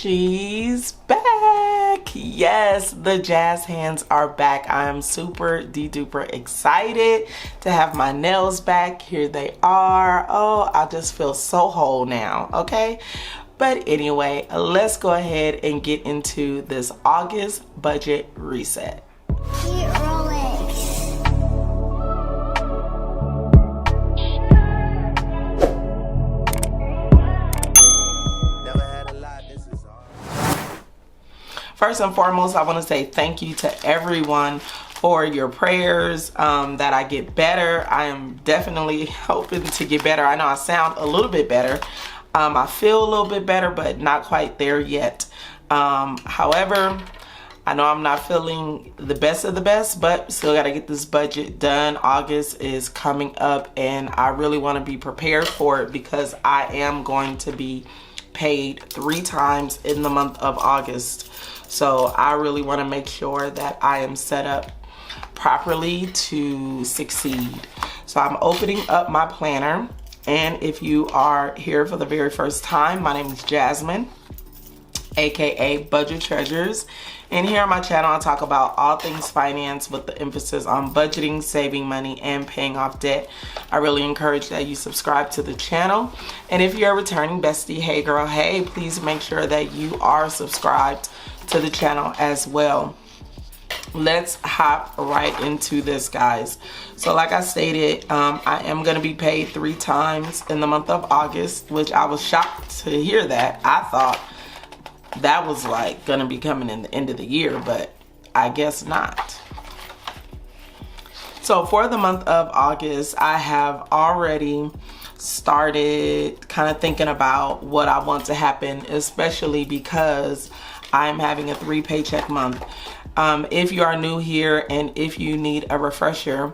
She's back. Yes, the jazz hands are back. I am super duper excited to have my nails back. Here they are. Oh, I just feel so whole now, okay? But anyway, let's go ahead and get into this August budget reset. First and foremost, I want to say thank you to everyone for your prayers that I get better. I am definitely hoping to get better. I know I sound a little bit better. I feel a little bit better, but not quite there yet. However, I know I'm not feeling the best of the best, but still got to get this budget done. August is coming up and I really want to be prepared for it because I am going to be paid 3 times in the month of August. So I really want to make sure that I am set up properly to succeed. So I'm opening up my planner. And if you are here for the very first time, my name is Jasmine, aka Budget Treasures. And here on my channel, I talk about all things finance with the emphasis on budgeting, saving money, and paying off debt. I really encourage that you subscribe to the channel. And if you're a returning bestie, hey girl, hey, please make sure that you are subscribed to the channel as well. Let's hop right into this, guys. So like I stated, I am going to be paid 3 times in the month of August, which I was shocked to hear that. I thought that was like going to be coming in the end of the year, but I guess not. So for the month of August, I have already started kind of thinking about what I want to happen, especially because I'm having a 3 paycheck month. If you are new here and if you need a refresher,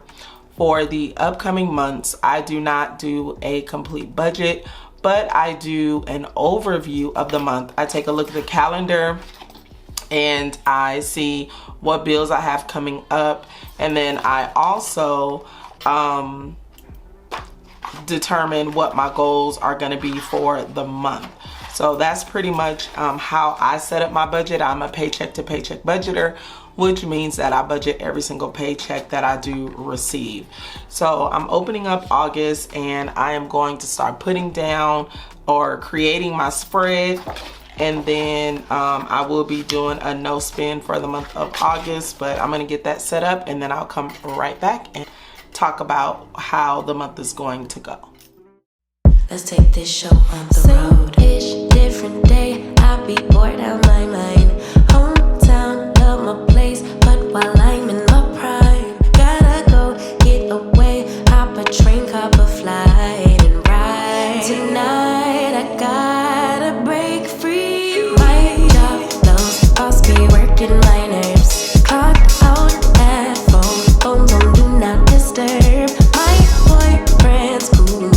for the upcoming months, I do not do a complete budget, but I do an overview of the month. I take a look at the calendar and I see what bills I have coming up, and then I also determine what my goals are going to be for the month. So that's pretty much how I set up my budget. I'm a paycheck to paycheck budgeter, which means that I budget every single paycheck that I do receive. So I'm opening up August and I am going to start putting down or creating my spread. And then I will be doing a no spend for the month of August, but I'm going to get that set up and then I'll come right back and talk about how the month is going to go. Let's take this show on the road. Same-ish, different day, I be bored out my mind. Hometown, love my place, but while I'm in my prime, gotta go get away, hop a train, cop a flight, and ride. Tonight I gotta break free. My job, those boss be working my nerves. Clock out at 4, phone don't do not disturb. My boyfriend's cool.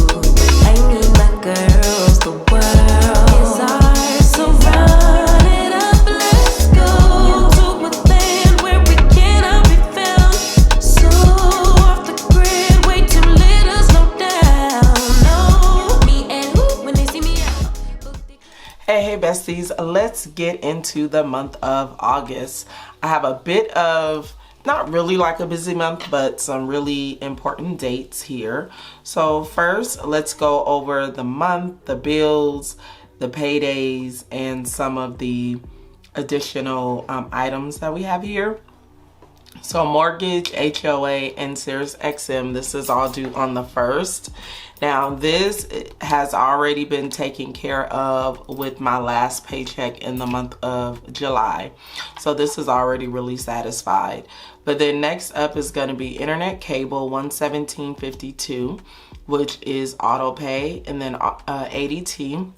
Girls, the world is ours, so run it up, let's go to a land where we cannot be found. So off the grid, wait to let us know down. No, me and who when they see me out. Hey besties, let's get into the month of August. I have a bit of, not really like a busy month, but some really important dates here. So first, let's go over the month, the bills, the paydays, and some of the additional items that we have here. So mortgage, HOA, and Sirius XM, this is all due on the 1st. Now this has already been taken care of with my last paycheck in the month of July. So this is already really satisfied. But then next up is going to be internet cable, $117.52, which is auto pay, and then ADT,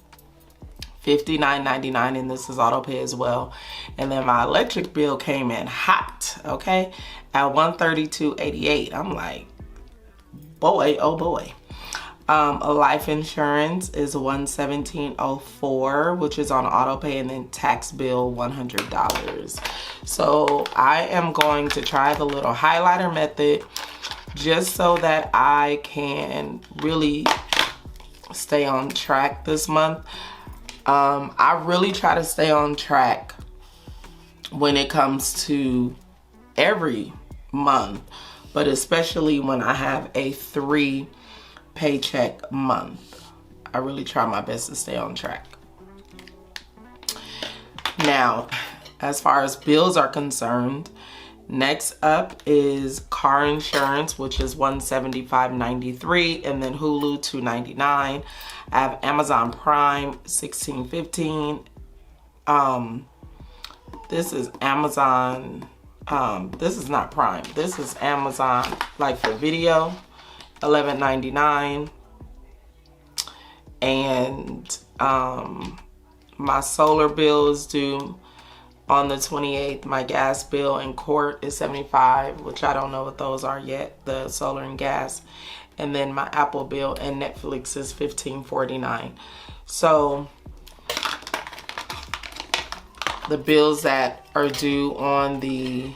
$59.99, and this is auto pay as well. And then my electric bill came in hot, okay, at $132.88. I'm like, boy, oh boy. Life insurance is $117.04, which is on auto pay, and then tax bill $100. So I am going to try the little highlighter method just so that I can really stay on track this month. I really try to stay on track when it comes to every month, but especially when I have a 3 paycheck month. I really try my best to stay on track. Now, as far as bills are concerned, next up is car insurance, which is $175.93, and then Hulu $299. I have Amazon Prime $16.15. This is Amazon. This is not Prime. This is Amazon, like for video, $11.99. And my solar bill is due on the 28th. My gas bill and court is $75, which I don't know what those are yet, the solar and gas. And then my Apple bill and Netflix is $15.49. So the bills that are due on the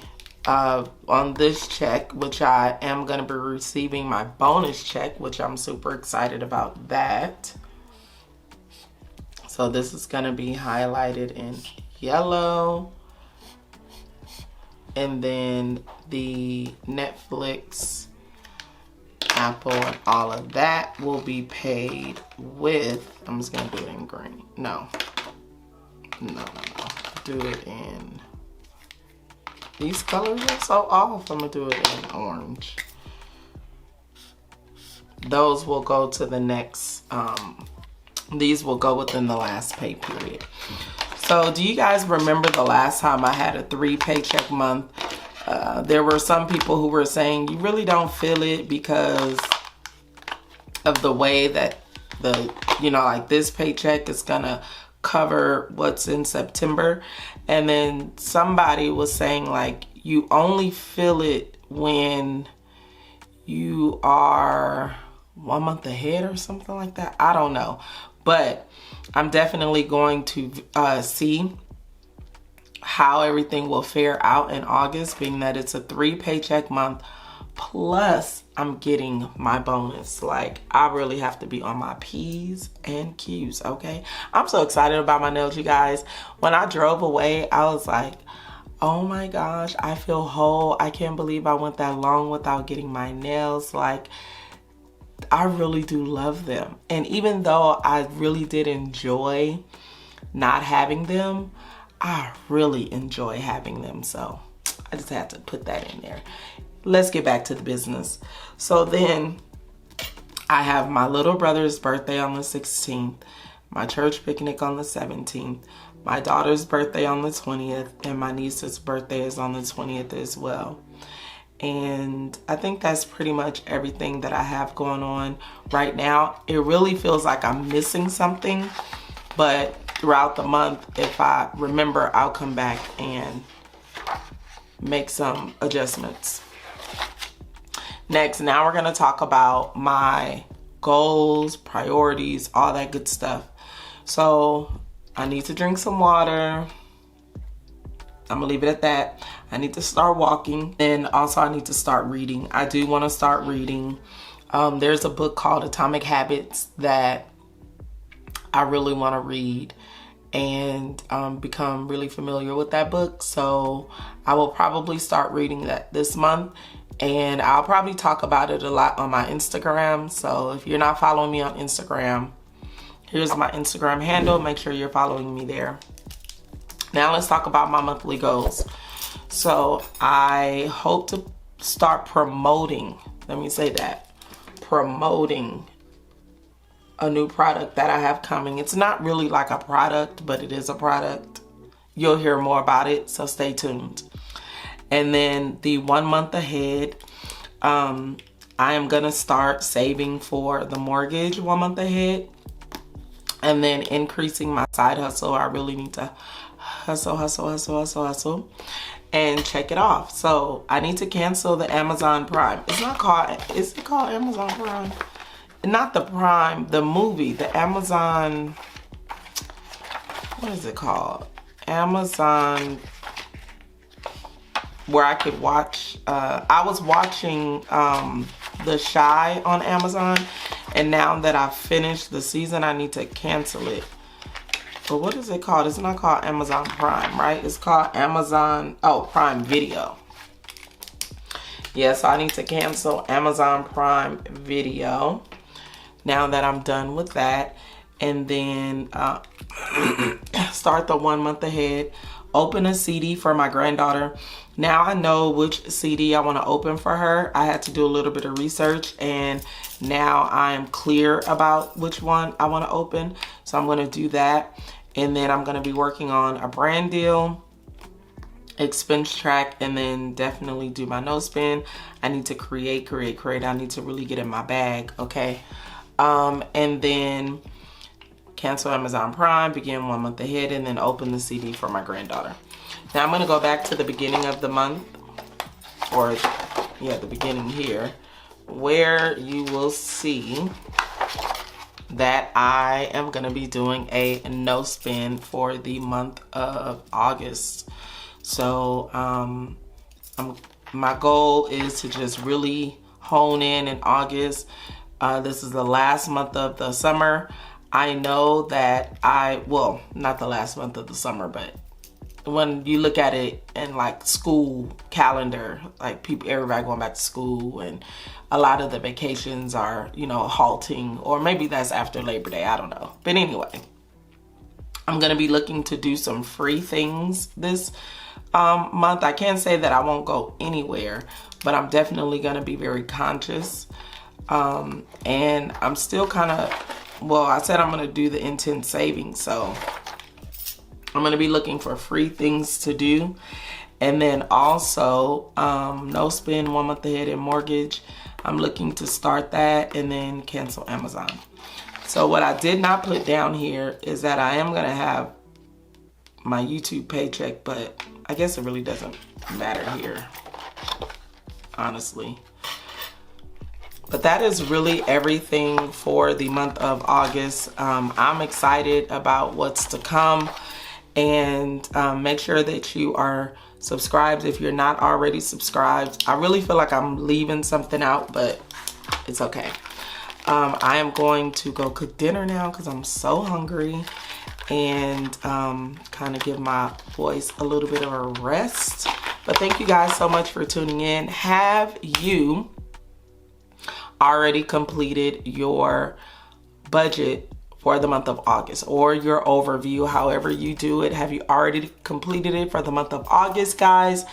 on this check, which I am going to be receiving my bonus check, which I'm super excited about that. So this is going to be highlighted in yellow. And then the Netflix, Apple, and all of that will be paid with, I'm just going to do it in green. No. Do it in, these colors are so off. I'm going to do it in orange. Those will go to the next, these will go within the last pay period. So do you guys remember the last time I had a 3 paycheck month? There were some people who were saying you really don't feel it because of the way that the, like this paycheck is gonna cover what's in September. And then somebody was saying like you only feel it when you are 1 month ahead or something like that. I don't know. But I'm definitely going to see how everything will fare out in August, being that it's a 3 paycheck month. Plus, I'm getting my bonus. Like, I really have to be on my P's and Q's, okay? I'm so excited about my nails, you guys. When I drove away, I was like, oh my gosh, I feel whole. I can't believe I went that long without getting my nails. Like, I really do love them. And even though I really did enjoy not having them, I really enjoy having them. So I just had to put that in there. Let's get back to the business. So then I have my little brother's birthday on the 16th, my church picnic on the 17th, my daughter's birthday on the 20th, and my niece's birthday is on the 20th as well. And I think that's pretty much everything that I have going on right now. It really feels like I'm missing something, but throughout the month, if I remember, I'll come back and make some adjustments. Next, now we're gonna talk about my goals, priorities, all that good stuff. So I need to drink some water. I'm gonna leave it at that. I need to start walking, and also I need to start reading. I do want to start reading. There's a book called Atomic Habits that I really want to read and become really familiar with that book. So I will probably start reading that this month, and I'll probably talk about it a lot on my Instagram. So if you're not following me on Instagram, here's my Instagram handle. Make sure you're following me there. Now let's talk about my monthly goals. So I hope to start promoting, let me say that, promoting a new product that I have coming. It's not really like a product, but it is a product. You'll hear more about it, so stay tuned. And then the 1 month ahead, I am gonna start saving for the mortgage 1 month ahead, and then increasing my side hustle. I really need to hustle and check it off. So I need to cancel the Amazon Prime. It's not called, is it called Amazon Prime? Not the Prime, the movie, the Amazon, what is it called? Amazon, where I could watch, I was watching The Chi on Amazon, and now that I've finished the season, I need to cancel it. but what is it called? It's not called Amazon Prime, right? It's called Amazon, Prime Video. Yeah, so I need to cancel Amazon Prime Video now that I'm done with that. And then start the 1 month ahead. Open a CD for my granddaughter. Now I know which CD I want to open for her. I had to do a little bit of research, and now I am clear about which one I want to open. So I'm going to do that. And then I'm going to be working on a brand deal, expense track, and then definitely do my no spin. I need to create. I need to really get in my bag, okay? And then cancel Amazon Prime, begin 1 month ahead, and then open the CD for my granddaughter. Now I'm going to go back to the beginning of the month, or yeah, the beginning here, where you will see that I am going to be doing a no spin for the month of August. So my goal is to just really hone in August. This is the last month of the summer. I know that well, not the last month of the summer, but when you look at it in like school calendar, like everybody going back to school, and a lot of the vacations are, you know, halting, or maybe that's after Labor Day, I don't know. But anyway, I'm going to be looking to do some free things this month. I can't say that I won't go anywhere, but I'm definitely going to be very conscious. And I'm still kind of, well, I said I'm going to do the intense savings, so I'm going to be looking for free things to do. And then also, no spend 1 month ahead in mortgage. I'm looking to start that, and then cancel Amazon. So what I did not put down here is that I am going to have my YouTube paycheck, but I guess it really doesn't matter here, honestly. But that is really everything for the month of August. I'm excited about what's to come. And make sure that you are subscribed if you're not already subscribed. I really feel like I'm leaving something out, but it's okay. I am going to go cook dinner now because I'm so hungry, and kind of give my voice a little bit of a rest. But thank you guys so much for tuning in. Have you already completed your budget for the month of August, or your overview, however you do it? Have you already completed it for the month of August, guys?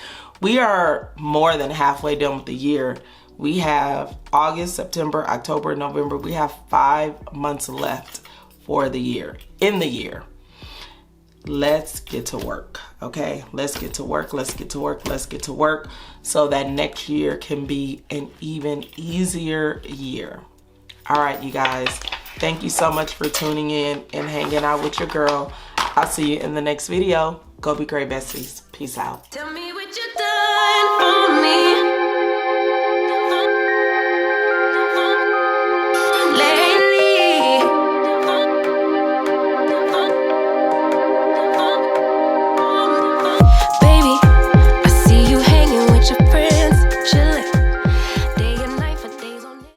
We are more than halfway done with the year. We have August, September, October, November. We have 5 months left for the year, in the year. Let's get to work, okay? Let's get to work, let's get to work, let's get to work, so that next year can be an even easier year. All right, you guys. Thank you so much for tuning in and hanging out with your girl. I'll see you in the next video. Go be great, besties. Peace out. Tell me what you done.